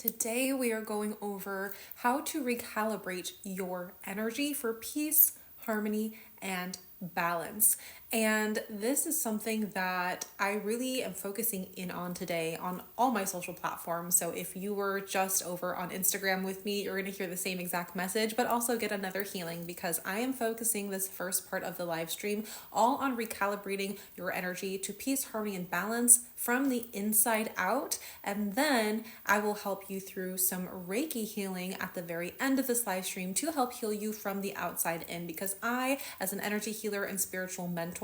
Today we are going over how to recalibrate your energy for peace, harmony, and balance. And this is something that I really am focusing in on today on all my social platforms. So if you were just over on Instagram with me, you're going to hear the same exact message, but also get another healing because I am focusing this first part of the live stream all on recalibrating your energy to peace, harmony, and balance from the inside out. And then I will help you through some Reiki healing at the very end of this live stream to help heal you from the outside in, because I, as an energy healer and spiritual mentor,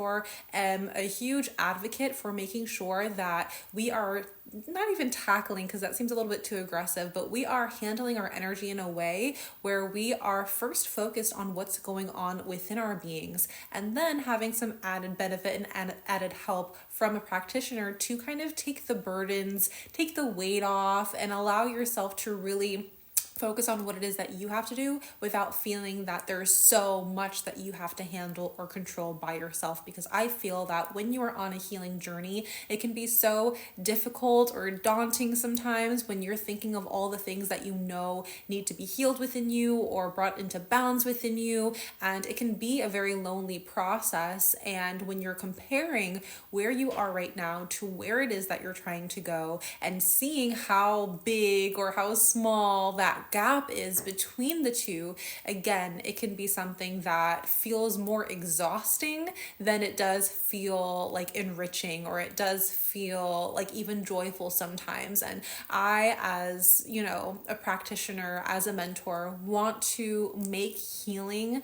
am a huge advocate for making sure that we are not even tackling, because that seems a little bit too aggressive, but we are handling our energy in a way where we are first focused on what's going on within our beings, and then having some added benefit and added help from a practitioner to kind of take the burdens, take the weight off, and allow yourself to really focus on what it is that you have to do without feeling that there's so much that you have to handle or control by yourself. Because I feel that when you are on a healing journey, it can be so difficult or daunting sometimes when you're thinking of all the things that you know need to be healed within you or brought into balance within you. And it can be a very lonely process. And when you're comparing where you are right now to where it is that you're trying to go and seeing how big or how small that gap is between the two, again, it can be something that feels more exhausting than it does feel like enriching, or it does feel like even joyful sometimes. And I, as a practitioner, as a mentor, want to make healing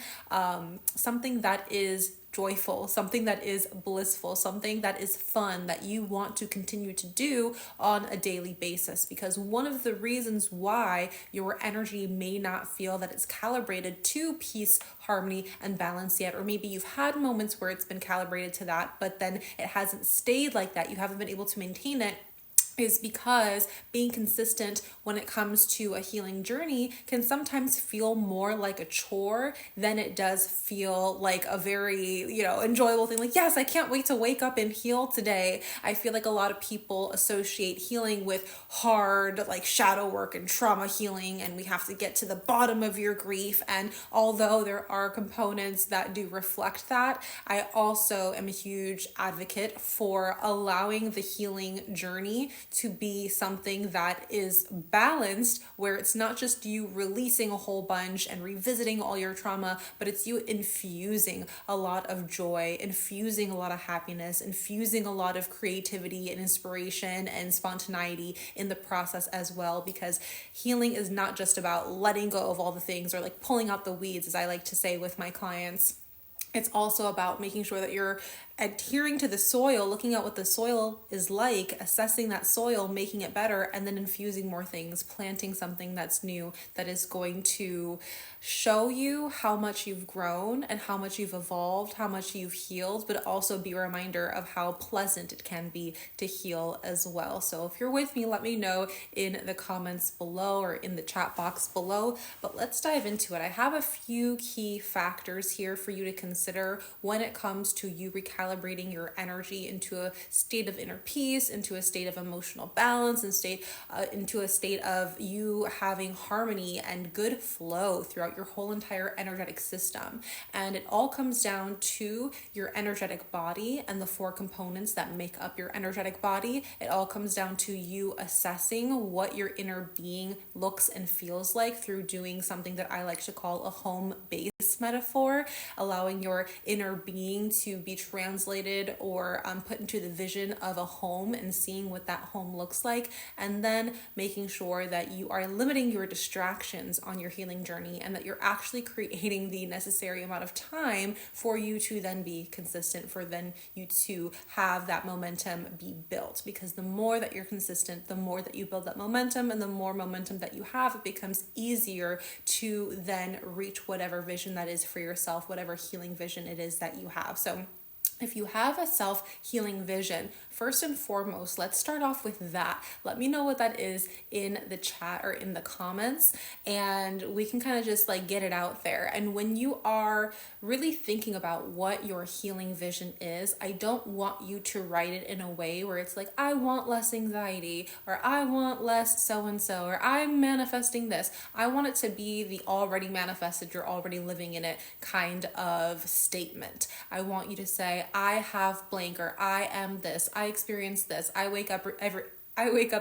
something that is joyful, something that is blissful, something that is fun, that you want to continue to do on a daily basis. Because one of the reasons why your energy may not feel that it's calibrated to peace, harmony, and balance yet, or maybe you've had moments where it's been calibrated to that, but then it hasn't stayed like that, you haven't been able to maintain it, is because being consistent when it comes to a healing journey can sometimes feel more like a chore than it does feel like a very, enjoyable thing. Like, yes, I can't wait to wake up and heal today. I feel like a lot of people associate healing with hard, like shadow work and trauma healing, and we have to get to the bottom of your grief. And although there are components that do reflect that, I also am a huge advocate for allowing the healing journey to be something that is balanced, where it's not just you releasing a whole bunch and revisiting all your trauma, but it's you infusing a lot of joy, infusing a lot of happiness, infusing a lot of creativity and inspiration and spontaneity in the process as well. Because healing is not just about letting go of all the things or like pulling out the weeds, as I like to say with my clients. It's also about making sure that you're adhering to the soil, looking at what the soil is like, assessing that soil, making it better, and then infusing more things, planting something that's new, that is going to show you how much you've grown and how much you've evolved, how much you've healed, but also be a reminder of how pleasant it can be to heal as well. So if you're with me, let me know in the comments below or in the chat box below. But let's dive into it. I have a few key factors here for you to consider when it comes to you recalibrating your energy into a state of inner peace, into a state of emotional balance, and into a state of you having harmony and good flow throughout your whole entire energetic system. And it all comes down to your energetic body and the four components that make up your energetic body. It all comes down to you assessing what your inner being looks and feels like through doing something that I like to call a home base metaphor, allowing your inner being to be translated or put into the vision of a home and seeing what that home looks like, and then making sure that you are limiting your distractions on your healing journey and that you're actually creating the necessary amount of time for you to then be consistent, for then you to have that momentum be built. Because the more that you're consistent, the more that you build that momentum, and the more momentum that you have, it becomes easier to then reach whatever vision that is for yourself, whatever healing vision it is that you have. So If you have a self-healing vision, first and foremost, let's start off with that. Let me know what that is in the chat or in the comments, and we can kind of just like get it out there. And when you are really thinking about what your healing vision is, I don't want you to write it in a way where it's like, I want less anxiety, or I want less so-and-so, or I'm manifesting this. I want it to be the already manifested, you're already living in it kind of statement. I want you to say, I have blank, or I am this, I experience this, I wake up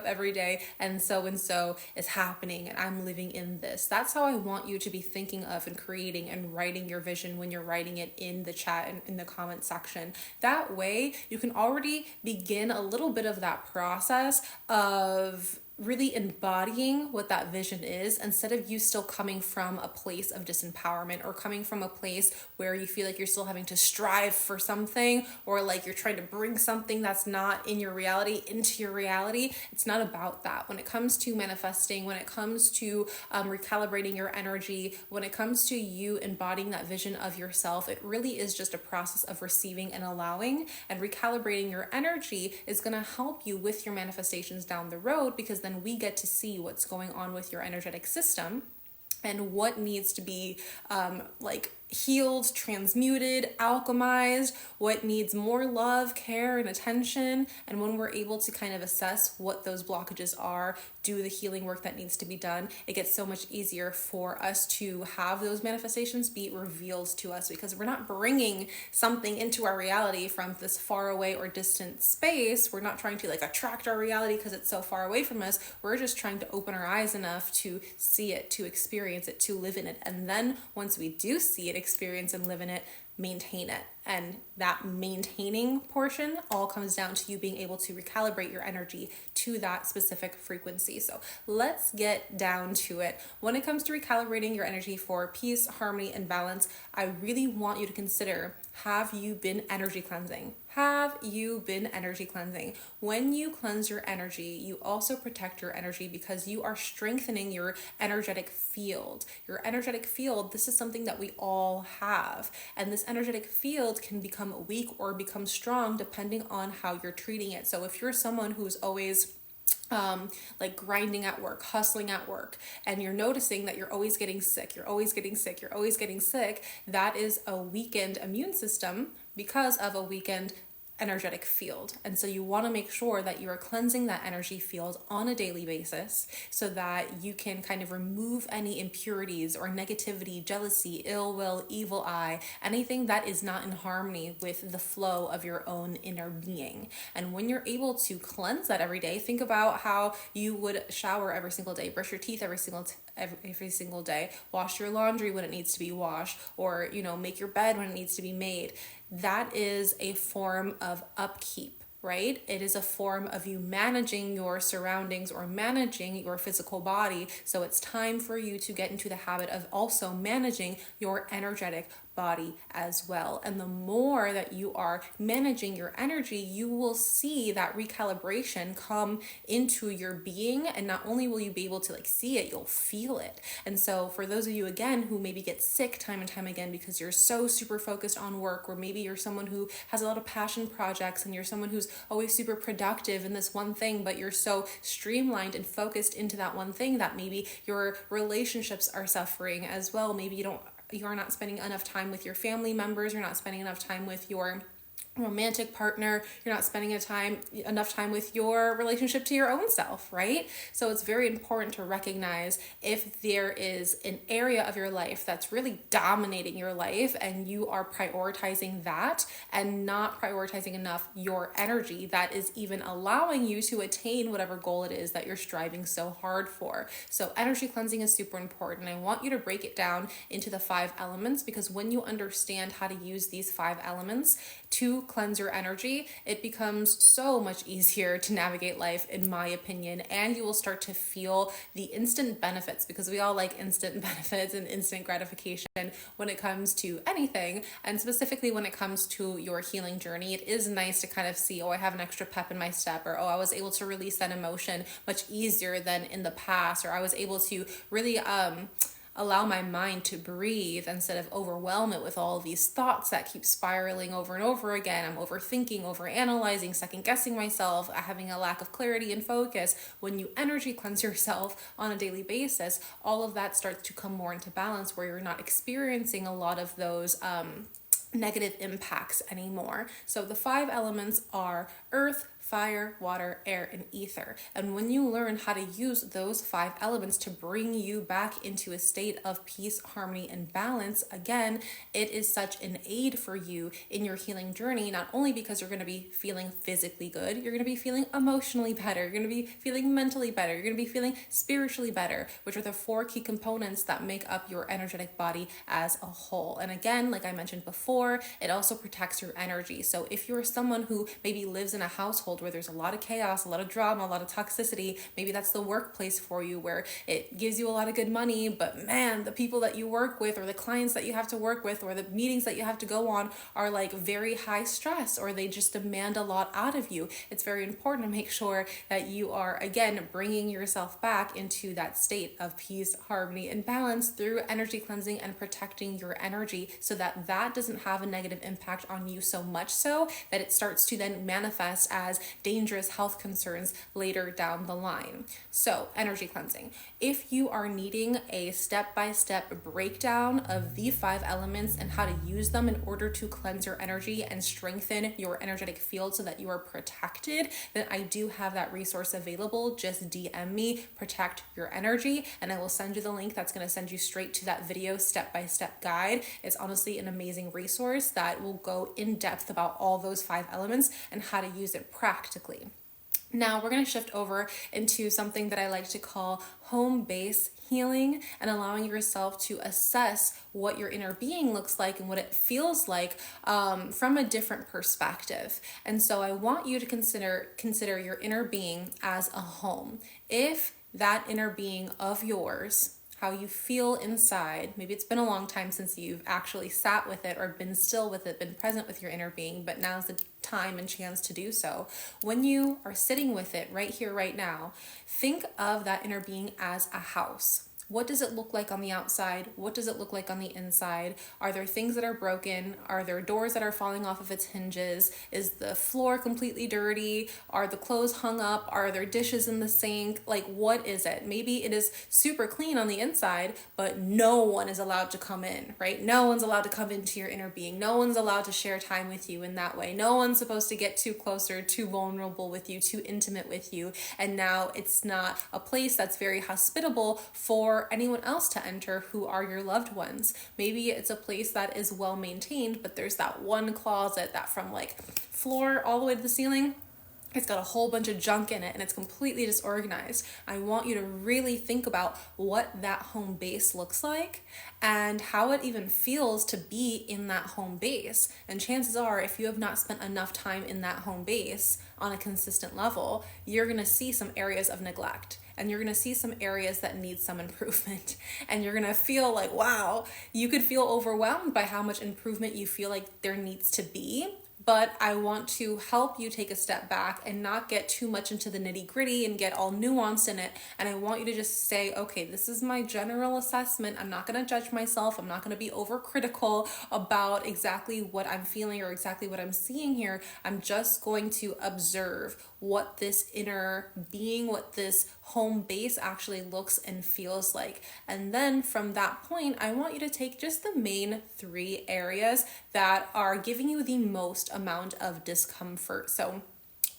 every day and so is happening and I'm living in this. That's how I want you to be thinking of and creating and writing your vision when you're writing it in the chat and in the comment section. That way you can already begin a little bit of that process of really embodying what that vision is, instead of you still coming from a place of disempowerment or coming from a place where you feel like you're still having to strive for something, or like you're trying to bring something that's not in your reality into your reality. It's not about that. When it comes to manifesting, when it comes to recalibrating your energy, when it comes to you embodying that vision of yourself, it really is just a process of receiving and allowing, and recalibrating your energy is going to help you with your manifestations down the road, because then we get to see what's going on with your energetic system and what needs to be healed, transmuted, alchemized, what needs more love, care, and attention. And when we're able to kind of assess what those blockages are, do the healing work that needs to be done, it gets so much easier for us to have those manifestations be revealed to us, because we're not bringing something into our reality from this far away or distant space. We're not trying to attract our reality because it's so far away from us. We're just trying to open our eyes enough to see it, to experience it, to live in it. And then once we do see it, experience and live in it, maintain it. And that maintaining portion all comes down to you being able to recalibrate your energy to that specific frequency. So let's get down to it. When it comes to recalibrating your energy for peace, harmony, and balance, I really want you to consider, have you been energy cleansing? Have you been energy cleansing? When you cleanse your energy, you also protect your energy, because you are strengthening your energetic field. Your energetic field, this is something that we all have. And this energetic field can become weak or become strong depending on how you're treating it. So if you're someone who's always grinding at work, hustling at work, and you're noticing that you're always getting sick, that is a weakened immune system because of a weakened energetic field. And so you want to make sure that you are cleansing that energy field on a daily basis, so that you can kind of remove any impurities or negativity, jealousy, ill will, evil eye, anything that is not in harmony with the flow of your own inner being. And when you're able to cleanse that every day, think about how you would shower every single day, brush your teeth every single day, wash your laundry when it needs to be washed, or make your bed when it needs to be made. That is a form of upkeep, right? It is a form of you managing your surroundings or managing your physical body. So it's time for you to get into the habit of also managing your energetic body as well. And the more that you are managing your energy, you will see that recalibration come into your being. And not only will you be able to see it, you'll feel it. And so for those of you again who maybe get sick time and time again because you're so super focused on work, or maybe you're someone who has a lot of passion projects and you're someone who's always super productive in this one thing, but you're so streamlined and focused into that one thing that maybe your relationships are suffering as well. Maybe you're not spending enough time with your family members, you're not spending enough time with your romantic partner, you're not spending enough time with your relationship to your own self, right? So it's very important to recognize if there is an area of your life that's really dominating your life and you are prioritizing that and not prioritizing enough your energy that is even allowing you to attain whatever goal it is that you're striving so hard for. So energy cleansing is super important. I want you to break it down into the 5 elements, because when you understand how to use these 5 elements to cleanse your energy, it becomes so much easier to navigate life, in my opinion, and you will start to feel the instant benefits, because we all like instant benefits and instant gratification when it comes to anything, and specifically when it comes to your healing journey. It is nice to kind of see, oh, I have an extra pep in my step, or oh, I was able to release that emotion much easier than in the past, or I was able to really allow my mind to breathe instead of overwhelm it with all of these thoughts that keep spiraling over and over again. I'm overthinking, overanalyzing, second guessing myself, having a lack of clarity and focus. When you energy cleanse yourself on a daily basis, all of that starts to come more into balance, where you're not experiencing a lot of those negative impacts anymore. So the 5 elements are earth, fire, water, air, and ether. And when you learn how to use those 5 elements to bring you back into a state of peace, harmony, and balance, again, it is such an aid for you in your healing journey, not only because you're going to be feeling physically good, you're going to be feeling emotionally better, you're going to be feeling mentally better, you're going to be feeling spiritually better, which are the 4 key components that make up your energetic body as a whole. And again, like I mentioned before, it also protects your energy. So if you're someone who maybe lives in a household where there's a lot of chaos, a lot of drama, a lot of toxicity, maybe that's the workplace for you, where it gives you a lot of good money, but man, the people that you work with, or the clients that you have to work with, or the meetings that you have to go on are like very high stress, or they just demand a lot out of you. It's very important to make sure that you are, again, bringing yourself back into that state of peace, harmony, and balance through energy cleansing and protecting your energy, so that that doesn't have a negative impact on you, so much so that it starts to then manifest as dangerous health concerns later down the line. So, energy cleansing. If you are needing a step-by-step breakdown of the 5 elements and how to use them in order to cleanse your energy and strengthen your energetic field so that you are protected, then I do have that resource available. Just DM me, Protect Your Energy, and I will send you the link that's going to send you straight to that video step-by-step guide. It's honestly an amazing resource that will go in depth about all those 5 elements and how to use it practically. Now we're going to shift over into something that I like to call home base healing, and allowing yourself to assess what your inner being looks like and what it feels like from a different perspective. And so I want you to consider your inner being as a home. If that inner being of yours, how you feel inside. Maybe it's been a long time since you've actually sat with it or been still with it, been present with your inner being, but now's the time and chance to do so. When you are sitting with it right here, right now, think of that inner being as a house. What does it look like on the outside? What does it look like on the inside? Are there things that are broken? Are there doors that are falling off of its hinges? Is the floor completely dirty? Are the clothes hung up? Are there dishes in the sink? Like, what is it? Maybe it is super clean on the inside, but no one is allowed to come in, right? No one's allowed to come into your inner being. No one's allowed to share time with you in that way. No one's supposed to get too closer, too vulnerable with you, too intimate with you. And now it's not a place that's very hospitable for anyone else to enter who are your loved ones. Maybe it's a place that is well maintained, but there's that one closet that from like floor all the way to the ceiling, it's got a whole bunch of junk in it and it's completely disorganized. I want you to really think about what that home base looks like and how it even feels to be in that home base. And chances are, if you have not spent enough time in that home base on a consistent level, you're going to see some areas of neglect. And you're going to see some areas that need some improvement. And you're going to feel like, wow, you could feel overwhelmed by how much improvement you feel like there needs to be. But I want to help you take a step back and not get too much into the nitty gritty and get all nuanced in it. And I want you to just say, okay, this is my general assessment. I'm not going to judge myself. I'm not going to be overcritical about exactly what I'm feeling or exactly what I'm seeing here. I'm just going to observe what this inner being, what this home base actually looks and feels like. And then from that point, I want you to take just the main 3 areas that are giving you the most amount of discomfort. So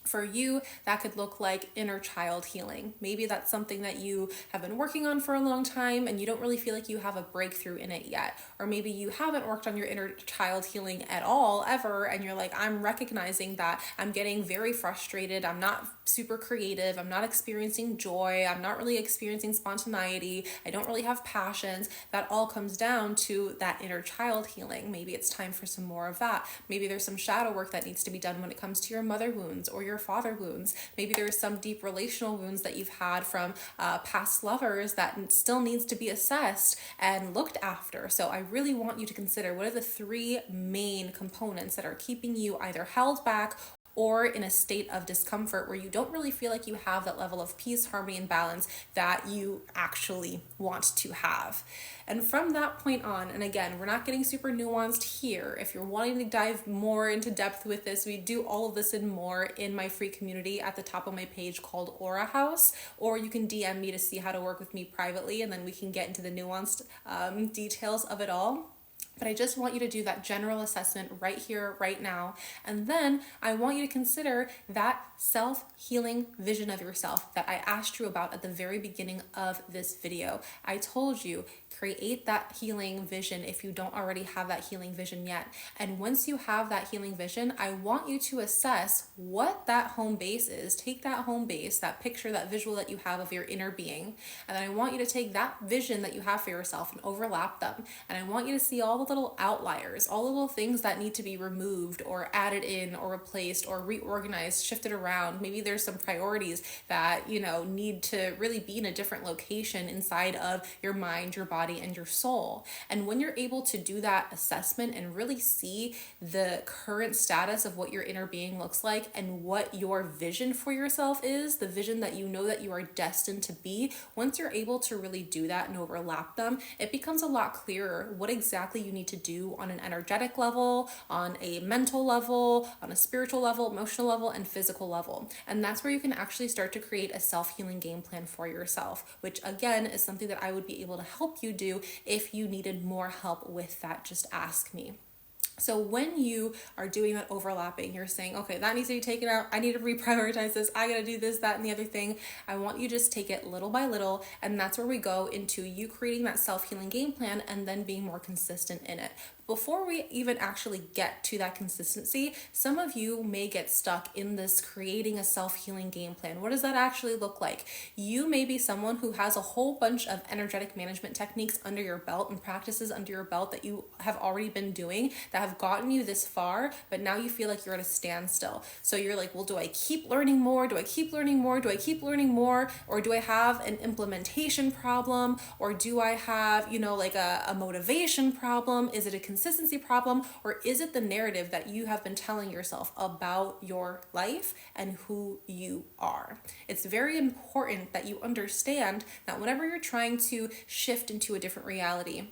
for you, that could look like inner child healing. Maybe that's something that you have been working on for a long time and you don't really feel like you have a breakthrough in it yet. Or maybe you haven't worked on your inner child healing at all, ever, and you're like, I'm recognizing that I'm getting very frustrated. I'm not super creative. I'm not experiencing joy. I'm not really experiencing spontaneity. I don't really have passions. That all comes down to that inner child healing. Maybe it's time for some more of that. Maybe there's some shadow work that needs to be done when it comes to your mother wounds or your father wounds. Maybe there's some deep relational wounds that you've had from past lovers that still needs to be assessed and looked after. So I really want you to consider, what are the 3 main components that are keeping you either held back or in a state of discomfort where you don't really feel like you have that level of peace, harmony, and balance that you actually want to have. And from that point on, and again, we're not getting super nuanced here. If you're wanting to dive more into depth with this, we do all of this and more in my free community at the top of my page called Aura House, or you can DM me to see how to work with me privately, and then we can get into the nuanced details of it all. But I just want you to do that general assessment right here, right now. And then I want you to consider that self-healing vision of yourself that I asked you about at the very beginning of this video. I told you, create that healing vision if you don't already have that healing vision yet. And once you have that healing vision, I want you to assess what that home base is. Take that home base, that picture, that visual that you have of your inner being. And then I want you to take that vision that you have for yourself and overlap them. And I want you to see all the little outliers, all the little things that need to be removed or added in or replaced or reorganized, shifted around. Maybe there's some priorities that, need to really be in a different location inside of your mind, your body, and your soul. And when you're able to do that assessment and really see the current status of what your inner being looks like and what your vision for yourself is, the vision that you know that you are destined to be, once you're able to really do that and overlap them, it becomes a lot clearer what exactly you need to do on an energetic level, on a mental level, on a spiritual level, emotional level, and physical level. And that's where you can actually start to create a self-healing game plan for yourself, which again is something that I would be able to help you do. If you needed more help with that, just ask me. So when you are doing that overlapping, you're saying, okay, that needs to be taken out. I need to reprioritize this. I got to do this, that, and the other thing. I want you to just take it little by little. And that's where we go into you creating that self-healing game plan and then being more consistent in it. Before we even actually get to that consistency, some of you may get stuck in this creating a self-healing game plan. What does that actually look like? You may be someone who has a whole bunch of energetic management techniques under your belt and practices under your belt that you have already been doing that have gotten you this far, but now you feel like you're at a standstill. So you're like, well, do I keep learning more? Do I keep learning more? Do I keep learning more? Or do I have an implementation problem? Or do I have, like a motivation problem? Is it a consistency problem? Or is it the narrative that you have been telling yourself about your life and who you are? It's very important that you understand that whenever you're trying to shift into a different reality,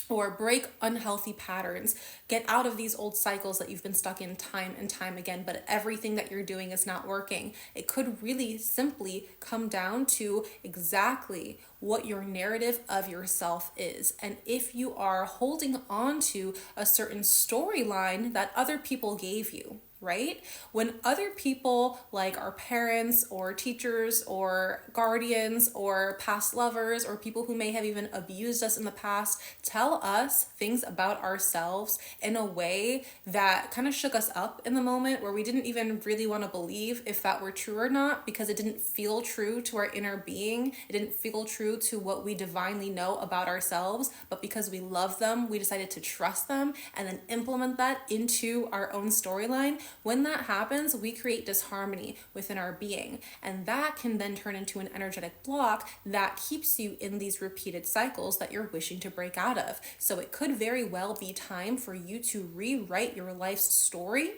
or break unhealthy patterns, get out of these old cycles that you've been stuck in time and time again, but everything that you're doing is not working. It could really simply come down to exactly what your narrative of yourself is. And if you are holding on to a certain storyline that other people gave you, right? When other people like our parents or teachers or guardians or past lovers or people who may have even abused us in the past tell us things about ourselves in a way that kind of shook us up in the moment, where we didn't even really want to believe if that were true or not, because it didn't feel true to our inner being. It didn't feel true to what we divinely know about ourselves, but because we love them, we decided to trust them and then implement that into our own storyline. When that happens, we create disharmony within our being, and that can then turn into an energetic block that keeps you in these repeated cycles that you're wishing to break out of. So it could very well be time for you to rewrite your life's story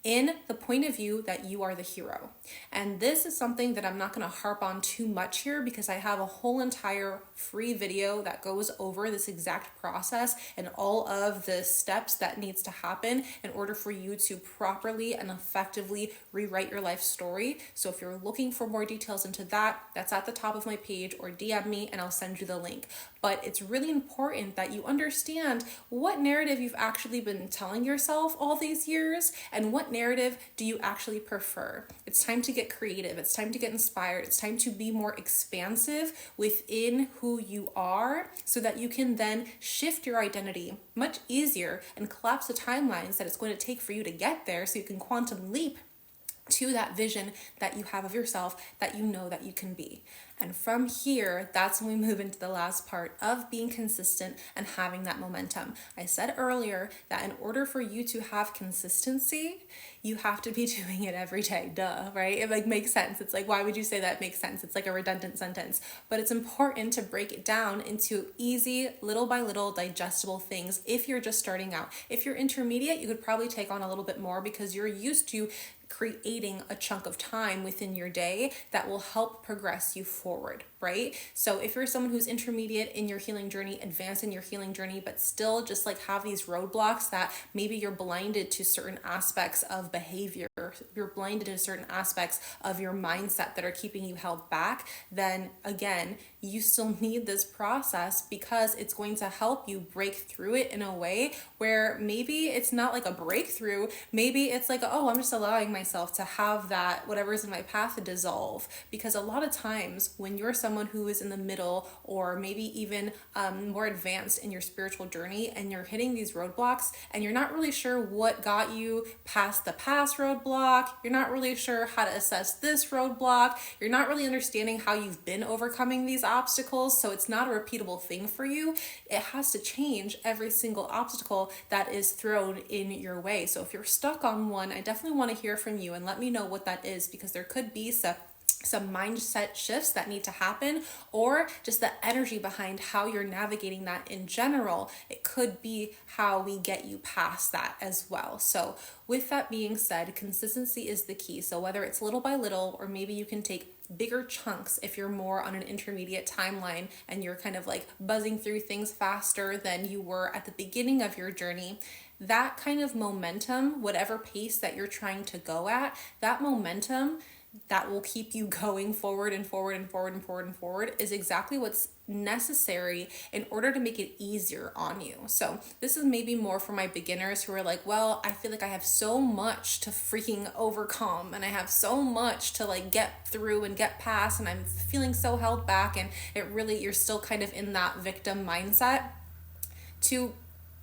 in the point of view that you are the hero. And this is something that I'm not going to harp on too much here, because I have a whole entire free video that goes over this exact process and all of the steps that needs to happen in order for you to properly and effectively rewrite your life story. So if you're looking for more details into that, that's at the top of my page, or DM me and I'll send you the link. But it's really important that you understand what narrative you've actually been telling yourself all these years, and what narrative do you actually prefer. It's time to get creative. It's time to get inspired. It's time to be more expansive within who you are, so that you can then shift your identity much easier and collapse the timelines that it's going to take for you to get there, so you can quantum leap to that vision that you have of yourself that you know that you can be. And from here, that's when we move into the last part of being consistent and having that momentum. I said earlier that in order for you to have consistency, you have to be doing it every day. Duh, right? It makes sense. It's like, why would you say that makes sense? It's like a redundant sentence, but it's important to break it down into easy, little by little, digestible things if you're just starting out. If you're intermediate, you could probably take on a little bit more because you're used to creating a chunk of time within your day that will help progress you forward, right? So if you're someone who's intermediate in your healing journey, advanced in your healing journey, but still just like have these roadblocks that maybe you're blinded to certain aspects of behavior, you're blinded to certain aspects of your mindset that are keeping you held back, then again, you still need this process because it's going to help you break through it in a way where maybe it's not like a breakthrough. Maybe it's like, oh, I'm just allowing myself to have that, whatever's in my path, to dissolve. Because a lot of times when you're someone who is in the middle or maybe even more advanced in your spiritual journey and you're hitting these roadblocks and you're not really sure what got you past the past roadblock, you're not really sure how to assess this roadblock, you're not really understanding how you've been overcoming these obstacles, so it's not a repeatable thing for you. It has to change every single obstacle that is thrown in your way. So if you're stuck on one, I definitely want to hear from you and let me know what that is, because there could be some mindset shifts that need to happen, or just the energy behind how you're navigating that in general. It could be how we get you past that as well. So with that being said, consistency is the key. So whether it's little by little, or maybe you can take bigger chunks if you're more on an intermediate timeline and you're kind of like buzzing through things faster than you were at the beginning of your journey, that kind of momentum, whatever pace that you're trying to go at, that momentum that will keep you going forward and forward and forward and forward and forward is exactly what's necessary in order to make it easier on you. So this is maybe more for my beginners who are like, well, I feel like I have so much to freaking overcome and I have so much to like get through and get past, and I'm feeling so held back, and you're still kind of in that victim mindset. To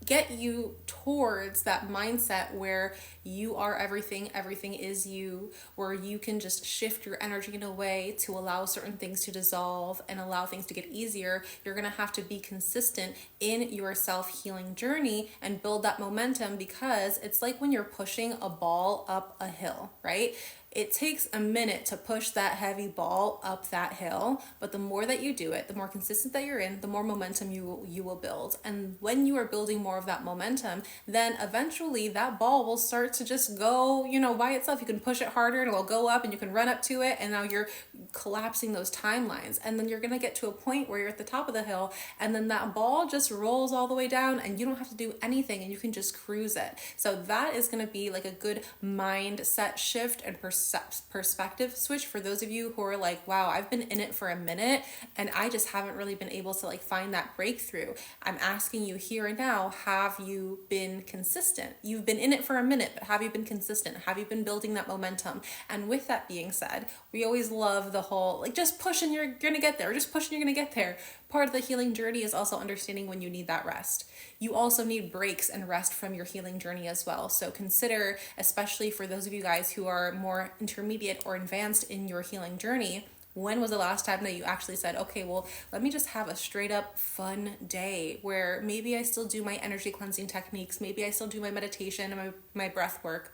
get you towards that mindset where you are everything, everything is you, where you can just shift your energy in a way to allow certain things to dissolve and allow things to get easier, you're going to have to be consistent in your self-healing journey and build that momentum, because it's like when you're pushing a ball up a hill, right? It takes a minute to push that heavy ball up that hill, but the more that you do it, the more consistent that you're in, the more momentum you will build. And when you are building more of that momentum, then eventually that ball will start to just go, by itself. You can push it harder and it will go up and you can run up to it, and now you're collapsing those timelines. And then you're going to get to a point where you're at the top of the hill, and then that ball just rolls all the way down and you don't have to do anything and you can just cruise it. So that is going to be like a good mindset shift and perspective switch for those of you who are like, wow, I've been in it for a minute and I just haven't really been able to like find that breakthrough. I'm asking you here and now, have you been consistent? You've been in it for a minute, but have you been consistent? Have you been building that momentum? And with that being said, we always love the whole like just push and you're gonna get there, just push and you're gonna get there. Part of the healing journey is also understanding when you need that rest. You also need breaks and rest from your healing journey as well. So consider, especially for those of you guys who are more intermediate or advanced in your healing journey, when was the last time that you actually said, okay, well, let me just have a straight up fun day where maybe I still do my energy cleansing techniques, maybe I still do my meditation and my breath work,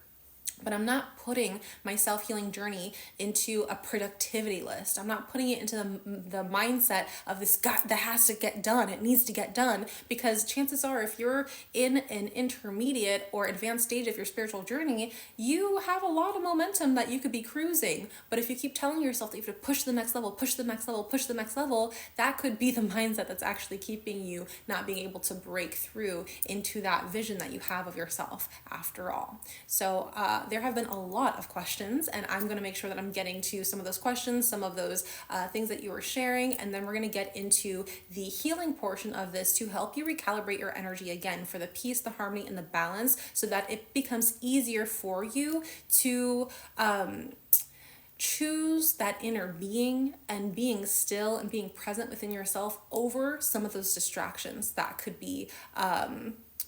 but I'm not putting my self-healing journey into a productivity list. I'm not putting it into the mindset of this that has to get done. It needs to get done, because chances are if you're in an intermediate or advanced stage of your spiritual journey, you have a lot of momentum that you could be cruising. But if you keep telling yourself that you have to push the next level, push the next level, push the next level, that could be the mindset that's actually keeping you not being able to break through into that vision that you have of yourself after all. So there have been a lot of questions, and I'm going to make sure that I'm getting to some of those questions, some of those things that you were sharing, and then we're going to get into the healing portion of this to help you recalibrate your energy again for the peace, the harmony, and the balance, so that it becomes easier for you to choose that inner being and being still and being present within yourself over some of those distractions that could be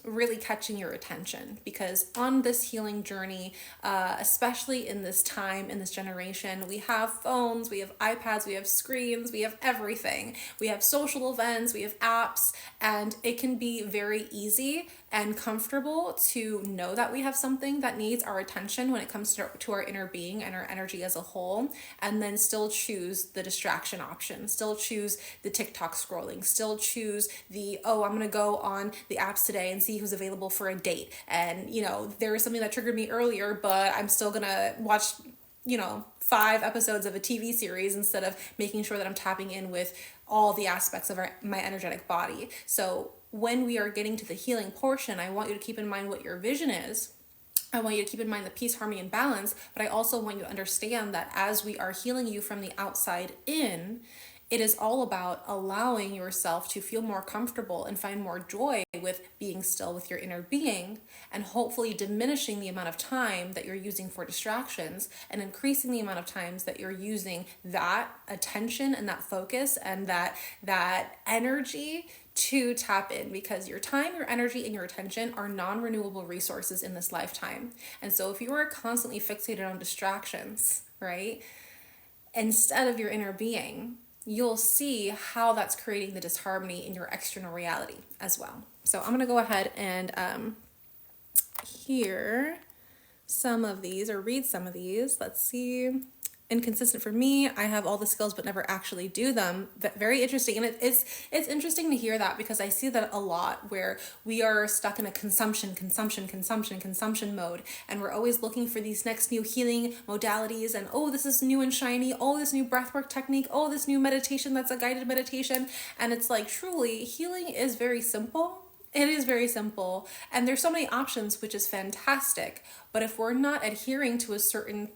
really catching your attention. Because on this healing journey, especially in this time, in this generation, we have phones, we have iPads, we have screens, we have everything. We have social events, we have apps, and it can be very easy and comfortable to know that we have something that needs our attention when it comes to our inner being and our energy as a whole, and then still choose the distraction option, still choose the TikTok scrolling, still choose the, oh, I'm gonna go on the apps today and see see who's available for a date. And, there was something that triggered me earlier, but I'm still gonna watch, 5 episodes of a TV series instead of making sure that I'm tapping in with all the aspects of my energetic body. So when we are getting to the healing portion, I want you to keep in mind what your vision is. I want you to keep in mind the peace, harmony, and balance, but I also want you to understand that as we are healing you from the outside in, it is all about allowing yourself to feel more comfortable and find more joy with being still with your inner being, and hopefully diminishing the amount of time that you're using for distractions and increasing the amount of times that you're using that attention and that focus and that energy to tap in, because your time, your energy, and your attention are non-renewable resources in this lifetime. And so if you are constantly fixated on distractions, right, instead of your inner being, you'll see how that's creating the disharmony in your external reality as well. So I'm going to go ahead and hear some of these or read some of these. Let's see. Inconsistent for me. I have all the skills but never actually do them. Very interesting. And it's interesting to hear that, because I see that a lot where we are stuck in a consumption mode, and we're always looking for these next new healing modalities, and oh, this is new and shiny, oh, this new breathwork technique, oh, this new meditation that's a guided meditation. And it's like, truly, healing is very simple. It is very simple, and there's so many options, which is fantastic. But if we're not adhering to a certain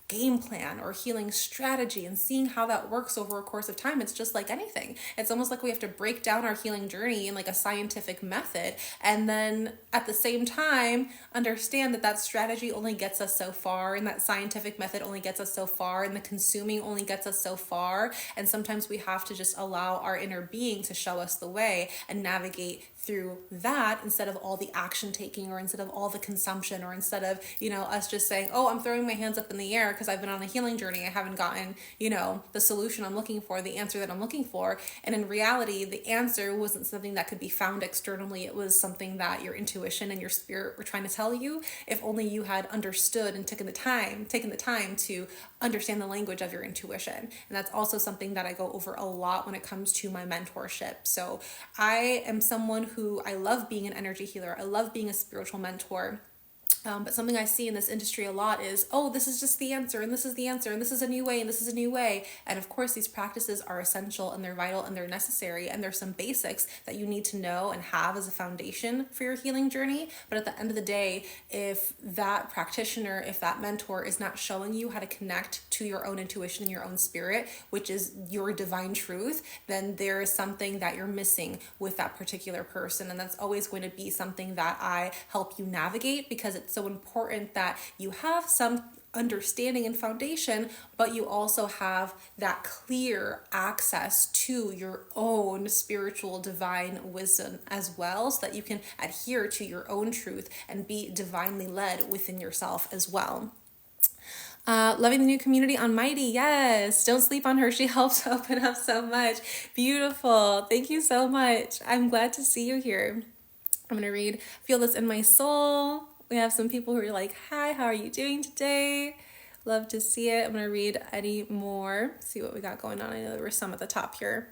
game plan or healing strategy and seeing how that works over a course of time, it's just like anything. It's almost like we have to break down our healing journey in like a scientific method, and then at the same time understand that strategy only gets us so far, and that scientific method only gets us so far, and the consuming only gets us so far. And sometimes we have to just allow our inner being to show us the way and navigate through that, instead of all the action taking, or instead of all the consumption, or instead of, us just saying, oh, I'm throwing my hands up in the air because I've been on a healing journey. I haven't gotten, the solution I'm looking for, the answer that I'm looking for. And in reality, the answer wasn't something that could be found externally. It was something that your intuition and your spirit were trying to tell you, if only you had understood and taken the time to understand the language of your intuition. And that's also something that I go over a lot when it comes to my mentorship. So I am someone who, I love being an energy healer. I love being a spiritual mentor. But something I see in this industry a lot is, oh, this is just the answer, and this is the answer, and this is a new way, and this is a new way. And of course, these practices are essential, and they're vital, and they're necessary, and there's some basics that you need to know and have as a foundation for your healing journey. But at the end of the day, if that practitioner, if that mentor is not showing you how to connect to your own intuition and your own spirit, which is your divine truth, then there is something that you're missing with that particular person. And that's always going to be something that I help you navigate, because it's so important that you have some understanding and foundation, but you also have that clear access to your own spiritual divine wisdom as well, so that you can adhere to your own truth and be divinely led within yourself as well. Loving the new community on Mighty. Yes. Don't sleep on her. She helps open up so much. Beautiful. Thank you so much. I'm glad to see you here. I'm going to read, feel this in my soul. We have some people who are like, hi, how are you doing today? Love to see it. I'm going to read Eddie Moore, see what we got going on. I know there were some at the top here.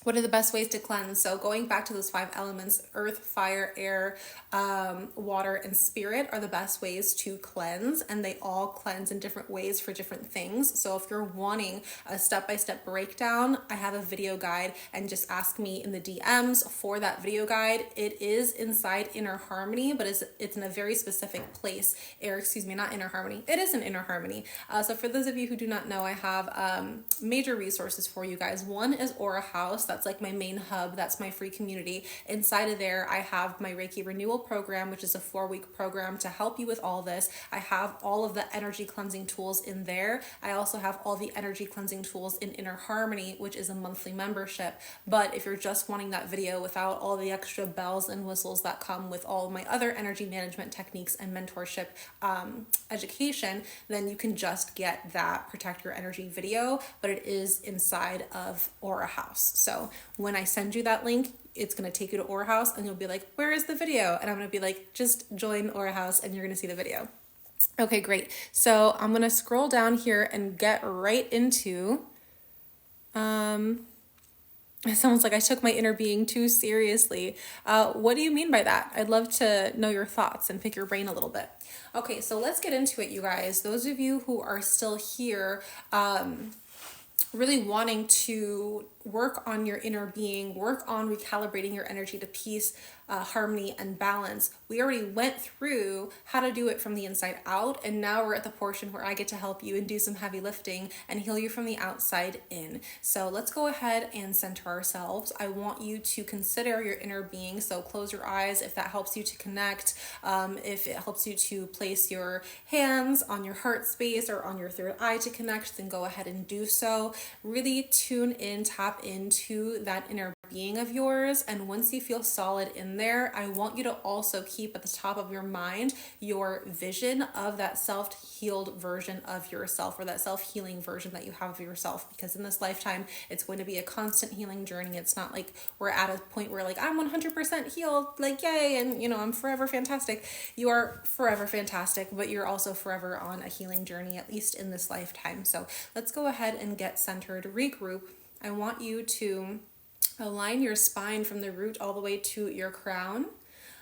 What are the best ways to cleanse? So going back to those 5 elements, earth, fire, air, water, and spirit are the best ways to cleanse, and they all cleanse in different ways for different things. So if you're wanting a step-by-step breakdown, I have a video guide, and just ask me in the DMs for that video guide. It is inside Inner Harmony, but it's in a very specific place. Not Inner Harmony. It is in Inner Harmony. So for those of you who do not know, I have major resources for you guys. One is Aura House. That's like my main hub. That's my free community. Inside of there, I have my Reiki Renewal program, which is a 4-week program to help you with all this. I have all of the energy cleansing tools in there. I also have all the energy cleansing tools in Inner Harmony, which is a monthly membership. But if you're just wanting that video without all the extra bells and whistles that come with all of my other energy management techniques and mentorship education, then you can just get that Protect Your Energy video, but it is inside of Aura House. So when I send you that link, it's going to take you to Aura House, and you'll be like, where is the video? And I'm going to be like, just join Aura House and you're going to see the video. Okay, great. So I'm going to scroll down here and get right into, It sounds like I took my inner being too seriously. What do you mean by that? I'd love to know your thoughts and pick your brain a little bit. Okay, so let's get into it, you guys. Those of you who are still here, really wanting to work on your inner being, work on recalibrating your energy to peace, harmony, and balance. We already went through how to do it from the inside out, and now we're at the portion where I get to help you and do some heavy lifting and heal you from the outside in. So let's go ahead and center ourselves. I want you to consider your inner being, so close your eyes if that helps you to connect. If it helps you to place your hands on your heart space or on your third eye to connect, then go ahead and do so. Really tune in, tap into that inner being of yours. And once you feel solid in there, I want you to also keep at the top of your mind your vision of that self-healed version of yourself, or that self-healing version that you have of yourself. Because in this lifetime, it's going to be a constant healing journey. It's not like we're at a point where like, I'm 100% healed, like yay, and I'm forever fantastic. You are forever fantastic, but you're also forever on a healing journey, at least in this lifetime. So let's go ahead and get centered, regroup. I want you to align your spine from the root all the way to your crown.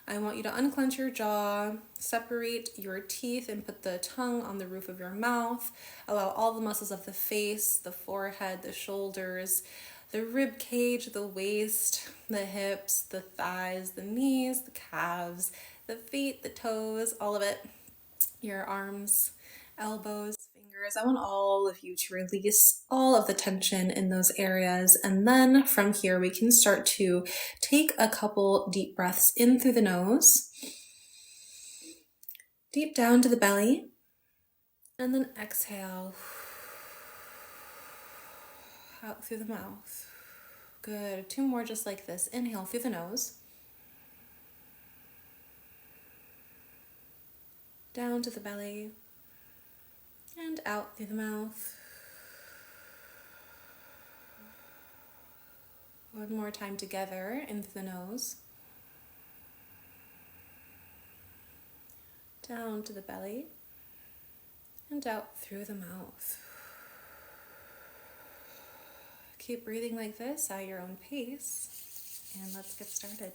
I want you to unclench your jaw, separate your teeth, and put the tongue on the roof of your mouth. Allow all the muscles of the face, the forehead, the shoulders, the rib cage, the waist, the hips, the thighs, the knees, the calves, the feet, the toes, all of it, your arms, elbows, fingers. I want all of you to release all of the tension in those areas. And then from here, we can start to take a couple deep breaths in through the nose, deep down to the belly, and then exhale out through the mouth. Good. 2 more just like this. Inhale through the nose, down to the belly, and out through the mouth. 1 more time together, in through the nose, down to the belly, and out through the mouth. Keep breathing like this at your own pace, and let's get started.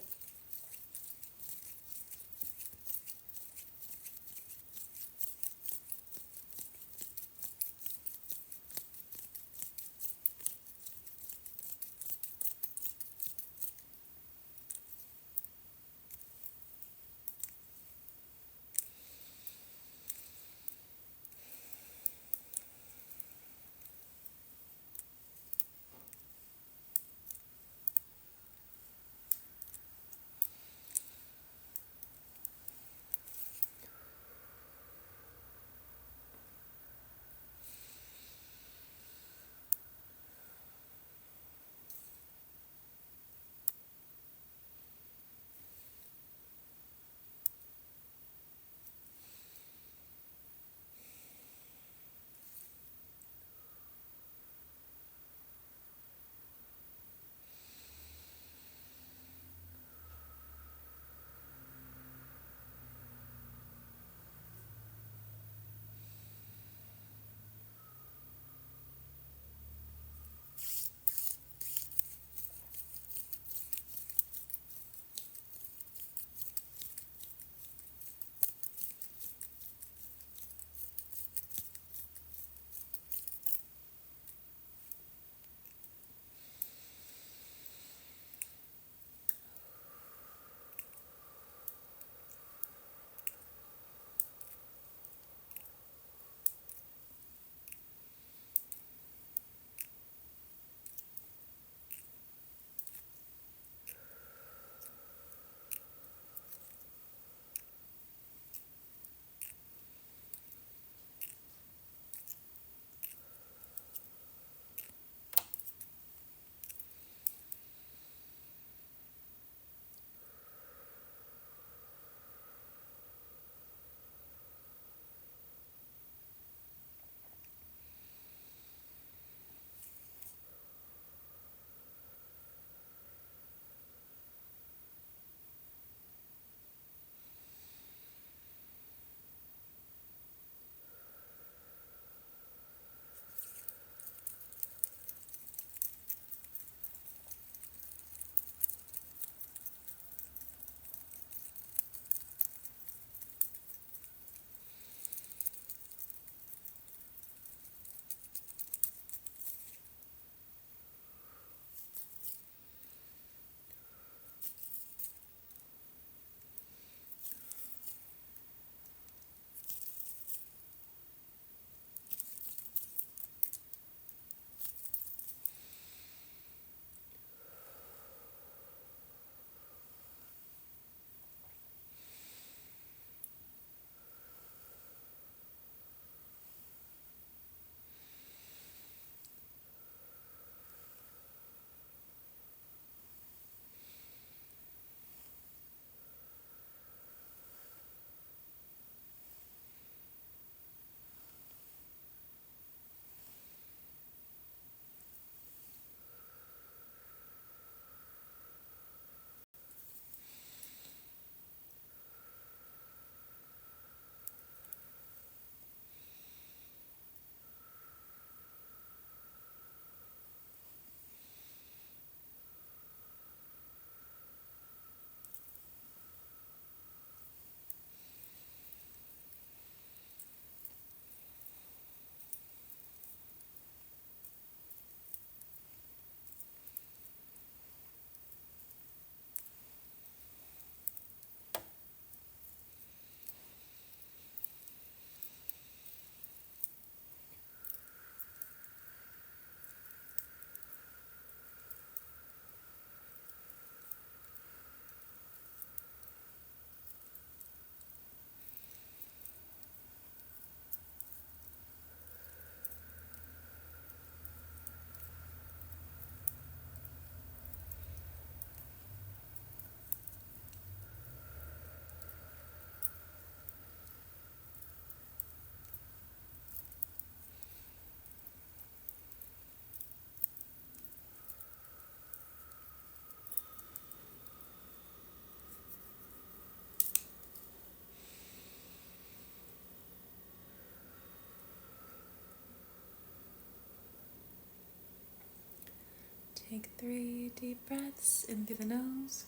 Take 3 deep breaths in through the nose,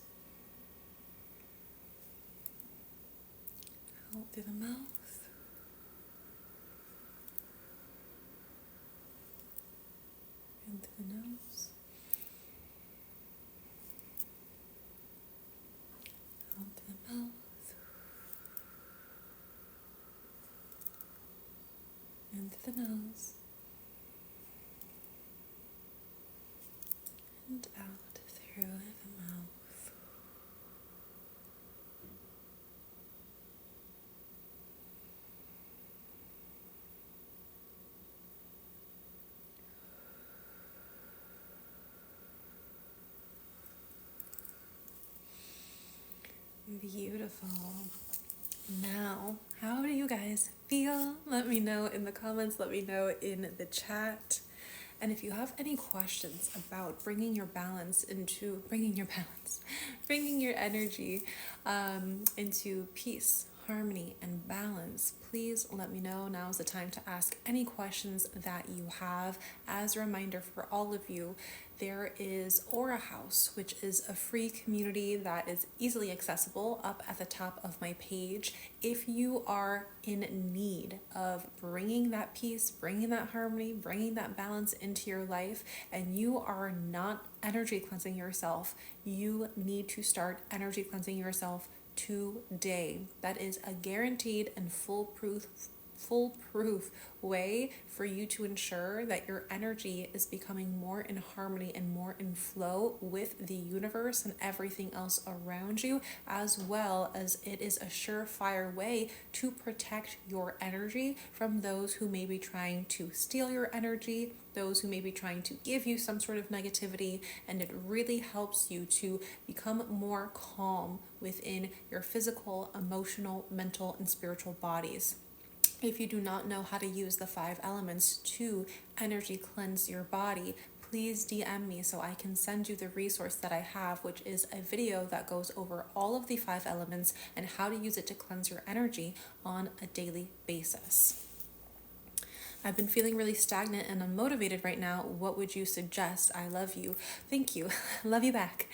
out through the mouth. In through the nose, out through the mouth, in through the nose, and out through the mouth. Beautiful. Now, how do you guys feel? Let me know in the comments, let me know in the chat. And if you have any questions about bringing your energy into peace, harmony, and balance, please let me know. Now is the time to ask any questions that you have. As a reminder for all of you, there is Aura House, which is a free community that is easily accessible up at the top of my page. If you are in need of bringing that peace, bringing that harmony, bringing that balance into your life, and you are not energy cleansing yourself, you need to start energy cleansing yourself today. That is a guaranteed and foolproof way for you to ensure that your energy is becoming more in harmony and more in flow with the universe and everything else around you, as well as it is a surefire way to protect your energy from those who may be trying to steal your energy, those who may be trying to give you some sort of negativity, and it really helps you to become more calm within your physical, emotional, mental, and spiritual bodies. If you do not know how to use the 5 elements to energy cleanse your body, please DM me so I can send you the resource that I have, which is a video that goes over all of the 5 elements and how to use it to cleanse your energy on a daily basis. I've been feeling really stagnant and unmotivated right now. What would you suggest? I love you. Thank you. Love you back.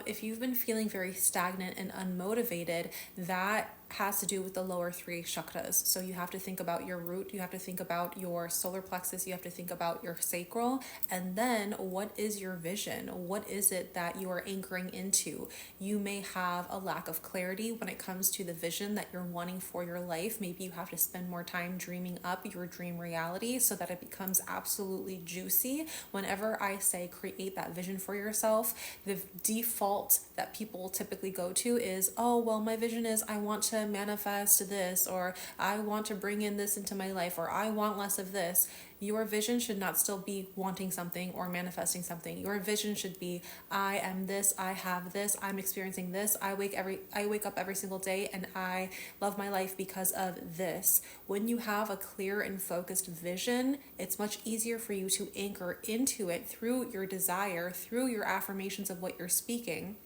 If you've been feeling very stagnant and unmotivated, that has to do with the lower 3 chakras. So you have to think about your root, you have to think about your solar plexus, you have to think about your sacral, and then what is your vision? What is it that you are anchoring into? You may have a lack of clarity when it comes to the vision that you're wanting for your life. Maybe you have to spend more time dreaming up your dream reality so that it becomes absolutely juicy. Whenever I say create that vision for yourself, the default that people typically go to is, oh, well, my vision is I want to manifest this, or I want to bring in this into my life, or I want less of this. Your vision should not still be wanting something or manifesting something. Your vision should be, I am this, I have this, I'm experiencing this, I wake up every single day and I love my life because of this. When you have a clear and focused vision, it's much easier for you to anchor into it through your desire, through your affirmations of what you're speaking.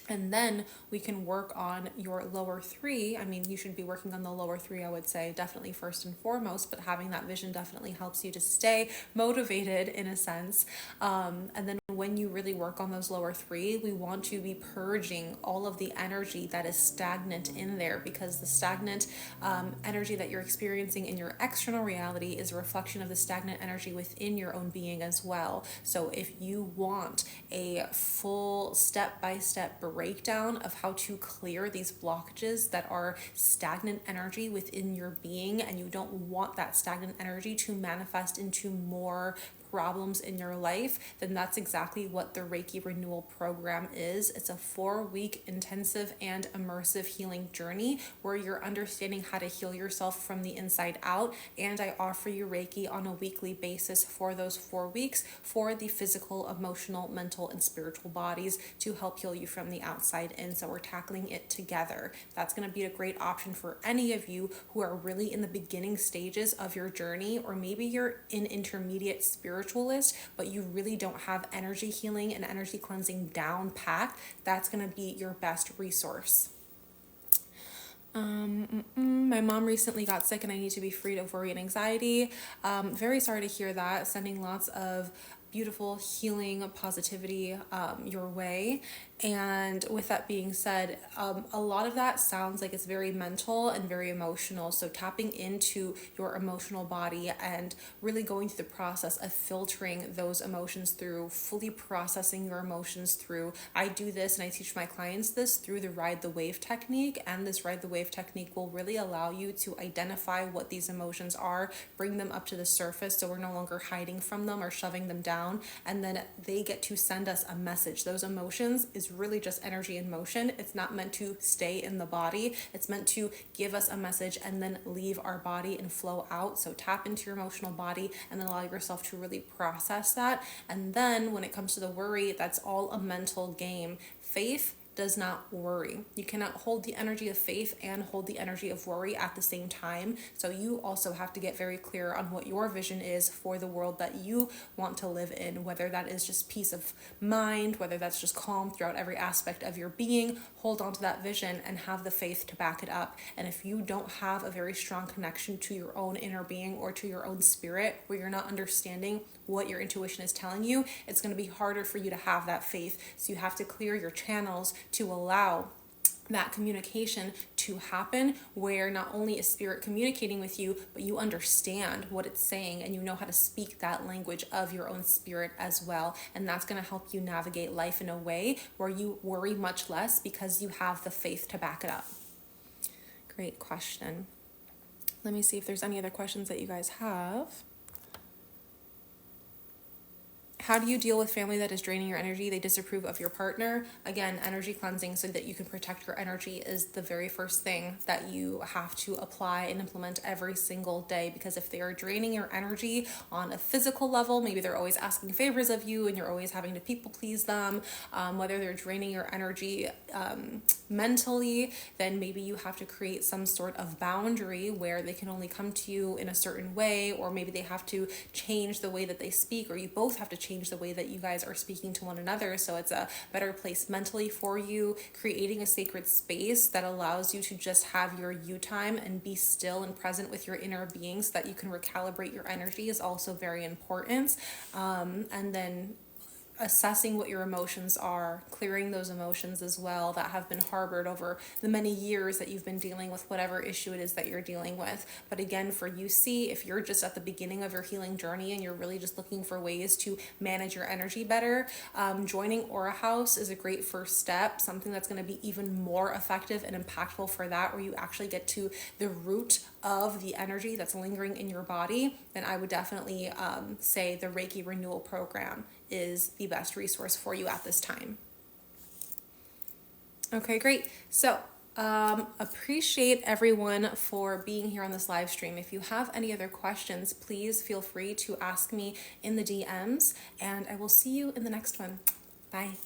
And then we can work on your lower 3. I mean, you should be working on the lower 3, I would say, definitely first and foremost, but having that vision definitely helps you to stay motivated in a sense. And then when you really work on those lower 3, we want to be purging all of the energy that is stagnant in there, because the stagnant energy that you're experiencing in your external reality is a reflection of the stagnant energy within your own being as well. So if you want a full step-by-step breakdown of how to clear these blockages that are stagnant energy within your being, and you don't want that stagnant energy to manifest into more problems in your life, then that's exactly what the Reiki Renewal Program is. It's a 4-week intensive and immersive healing journey where you're understanding how to heal yourself from the inside out, and I offer you Reiki on a weekly basis for those 4 weeks for the physical, emotional, mental, and spiritual bodies to help heal you from the outside in. So we're tackling it together. That's going to be a great option for any of you who are really in the beginning stages of your journey, or maybe you're an intermediate spiritualist, but you really don't have energy healing and energy cleansing down packed. That's going to be your best resource. My mom recently got sick and I need to be freed of worry and anxiety. Very sorry to hear that. Sending lots of beautiful healing positivity your way. And with that being said, a lot of that sounds like it's very mental and very emotional. So tapping into your emotional body and really going through the process of filtering those emotions through, fully processing your emotions through. I do this and I teach my clients this through the ride the wave technique. And this ride the wave technique will really allow you to identify what these emotions are, bring them up to the surface so we're no longer hiding from them or shoving them down. And then they get to send us a message. Those emotions is really just energy in motion. It's not meant to stay in the body. It's meant to give us a message and then leave our body and flow out. So tap into your emotional body and then allow yourself to really process that. And then when it comes to the worry, that's all a mental game. Faith does not worry. You cannot hold the energy of faith and hold the energy of worry at the same time. So you also have to get very clear on what your vision is for the world that you want to live in, whether that is just peace of mind, whether that's just calm throughout every aspect of your being. Hold on to that vision and have the faith to back it up. And if you don't have a very strong connection to your own inner being or to your own spirit, where you're not understanding what your intuition is telling you, it's going to be harder for you to have that faith. So you have to clear your channels to allow that communication to happen, where not only is spirit communicating with you, but you understand what it's saying and you know how to speak that language of your own spirit as well. And that's going to help you navigate life in a way where you worry much less because you have the faith to back it up. Great question. Let me see if there's any other questions that you guys have. How do you deal with family that is draining your energy? They disapprove of your partner. Again, energy cleansing so that you can protect your energy is the very first thing that you have to apply and implement every single day. Because if they are draining your energy on a physical level, maybe they're always asking favors of you and you're always having to people please them, whether they're draining your energy mentally, then maybe you have to create some sort of boundary where they can only come to you in a certain way, or maybe they have to change the way that they speak, or you both have to change the way that you guys are speaking to one another so it's a better place mentally for you. Creating a sacred space that allows you to just have your you time and be still and present with your inner being so that you can recalibrate your energy is also very important. And then assessing what your emotions are, clearing those emotions as well that have been harbored over the many years that you've been dealing with whatever issue it is that you're dealing with. But again, for UC, if you're just at the beginning of your healing journey and you're really just looking for ways to manage your energy better, joining Aura House is a great first step, something that's going to be even more effective and impactful for that, where you actually get to the root of the energy that's lingering in your body. Then I would definitely say the Reiki Renewal Program is the best resource for you at this time. Okay, great. So appreciate everyone for being here on this live stream. If you have any other questions, please feel free to ask me in the DMs, and I will see you in the next one. Bye.